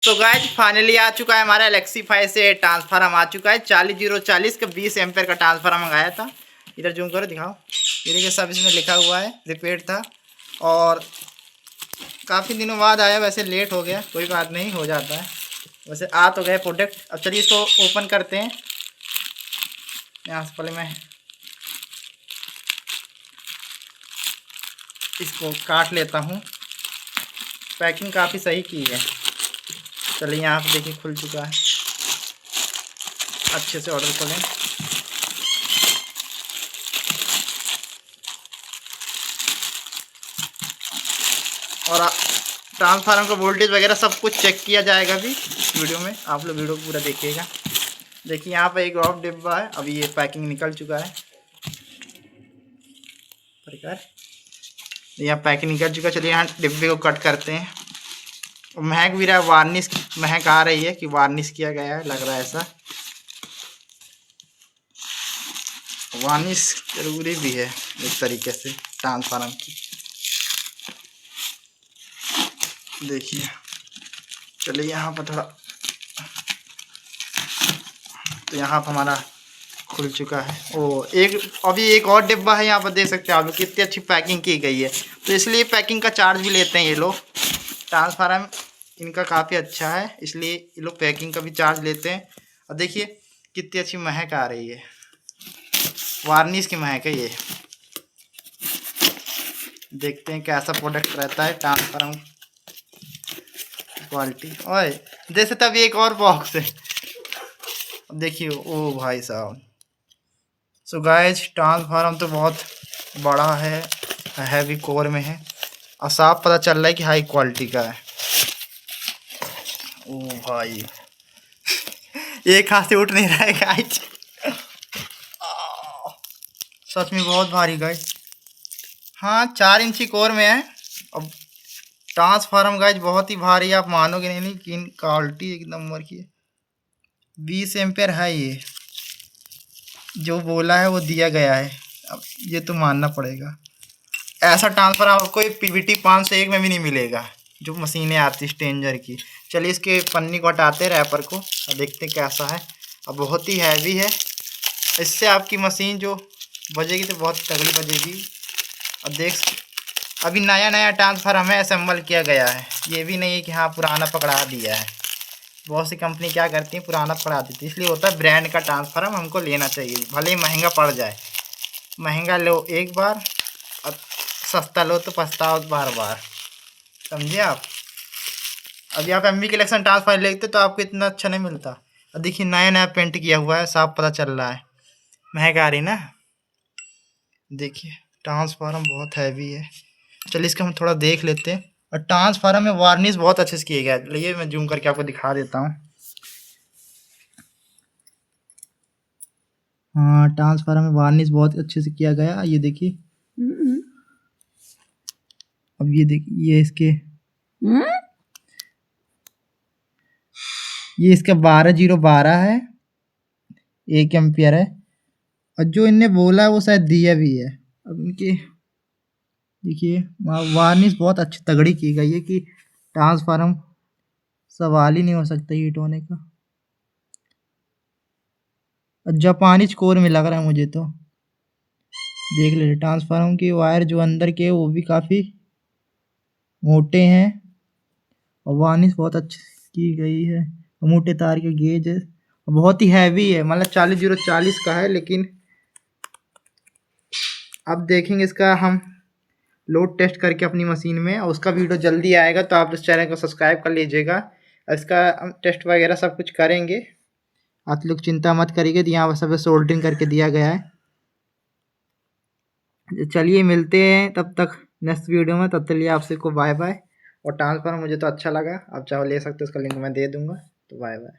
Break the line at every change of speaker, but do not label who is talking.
तो guys finally आ चुका है हमारा एलेक्सीफाई से ट्रांसफार्मर आ चुका है 40040 का 20 एम्पेयर का ट्रांसफार्मर मंगाया था। इधर जूम करो दिखाओ, ये देखिए सब इसमें लिखा हुआ है, रिपेयर था और काफ़ी दिनों बाद आया। वैसे लेट हो गया, कोई बात नहीं, हो जाता है। वैसे आ तो गए प्रोडक्ट। अब चलिए इसको ओपन करते हैं। यहाँ से पहले मैं इसको काट लेता हूँ। पैकिंग काफ़ी सही की है। चलिए यहाँ पे देखिए खुल चुका है, अच्छे से ऑर्डर खोलें। और ट्रांसफार्मर का वोल्टेज वगैरह सब कुछ चेक किया जाएगा भी वीडियो में, आप लोग वीडियो को पूरा देखिएगा। देखिए यहाँ पे एक और डिब्बा है, अभी ये पैकिंग निकल चुका है। यहाँ पैकिंग निकल चुका है। चलिए यहाँ डिब्बे को कट करते हैं। महक भी रहा है, वार्निश महक आ रही है कि वार्निश किया गया है, लग रहा है ऐसा। वार्निश जरूरी भी है एक तरीके से ट्रांसफार्मर की। देखिए चलिए यहाँ पर थोड़ा, तो यहाँ पर हमारा खुल चुका है। ओ एक अभी एक और डिब्बा है, यहाँ पर देख सकते हैं आप लोग कितनी अच्छी पैकिंग की गई है। तो इसलिए पैकिंग का चार्ज भी लेते हैं ये लोग। ट्रांसफार्मर इनका काफ़ी अच्छा है, इसलिए ये लोग पैकिंग का भी चार्ज लेते हैं। और देखिए कितनी अच्छी महक आ रही है, वार्निश की महक है ये। देखते हैं कैसा प्रोडक्ट रहता है ट्रांसफार्मर क्वालिटी। ओए जैसे तब एक और बॉक्स है, देखिए। ओ भाई साहब, सो गाइस ट्रांसफार्मर तो बहुत बड़ा है, हैवी कोर में है और साफ पता चल रहा है कि हाई क्वालिटी का है। ओ भाई एक हाथ से उठ नहीं रहा है गाइस, सच में बहुत भारी गाइस। हाँ 4 इंची कोर में है। अब ट्रांसफार्मर गाइस बहुत ही भारी, आप मानोगे नहीं, लेकिन क्वालिटी एक नंबर की है। 20 एम्पेयर है, ये जो बोला है वो दिया गया है, अब ये तो मानना पड़ेगा। ऐसा ट्रांसफार्मर आपको पीवीटी 501 में भी नहीं मिलेगा, जो मशीनें आती स्ट्रेंजर की। चलिए इसके पन्नी को हटाते हैं, रैपर को, और देखते कैसा है। अब बहुत ही हैवी है, इससे आपकी मशीन जो बजेगी तो बहुत तगड़ी बजेगी। अब देख, अभी नया नया ट्रांसफार्मर हमें असेंबल किया गया है, ये भी नहीं है कि हाँ पुराना पकड़ा दिया है। बहुत सी कंपनी क्या करती है, पुराना पकड़ा देती है। इसलिए होता है ब्रांड का ट्रांसफार्मर हमको लेना चाहिए, भले ही महंगा पड़ जाए। महंगा लो एक बार और सस्ता लो तो पछताओ बार बार, समझे आप। अभी आप एमवी कलेक्शन ट्रांसफार्मर लेते तो आपको इतना अच्छा नहीं मिलता। और देखिए नया नया पेंट किया हुआ है, साफ पता चल रहा है। महंगा आ रही ना। देखिए ट्रांसफार्मर बहुत हैवी है। चलिए इसका हम थोड़ा देख लेते हैं। और ट्रांसफार्मर में वार्निश बहुत अच्छे से किया गया है। चलिए मैं जूम करके आपको दिखा देता हूँ। हाँ ट्रांसफार्मर में वार्निश बहुत अच्छे से किया गया, ये देखिए। अब ये देखिए, ये इसका 12012 है, 1 एम्पियर है। और जो इनने बोला है वो शायद दिया भी है। अब इनके देखिए वार्निश बहुत अच्छी तगड़ी की गई है कि ट्रांसफार्मर सवाल ही नहीं हो सकता हीट होने का। और जापानी कोर में लग रहा है मुझे तो। देख ले ट्रांसफार्मर के वायर जो अंदर के वो भी काफ़ी मोटे हैं और वार्निश बहुत अच्छी की गई है। मोटे तार के गेज है, बहुत ही हैवी है, मतलब 40040 का है। लेकिन अब देखेंगे इसका हम लोड टेस्ट करके अपनी मशीन में, और उसका वीडियो जल्दी आएगा, तो आप इस चैनल को सब्सक्राइब कर लीजिएगा। इसका हम टेस्ट वगैरह सब कुछ करेंगे, आप लोग चिंता मत करिएगा। यहाँ पर सब सोल्डरिंग करके दिया गया है। चलिए मिलते हैं तब तक नेक्स्ट वीडियो में, तब तक लिए आपसे को बाय बाय। और ट्रांसफार्मर मुझे तो अच्छा लगा, आप चाहो ले सकते हो, उसका लिंक मैं दे दूँगा। तो बाय बाय।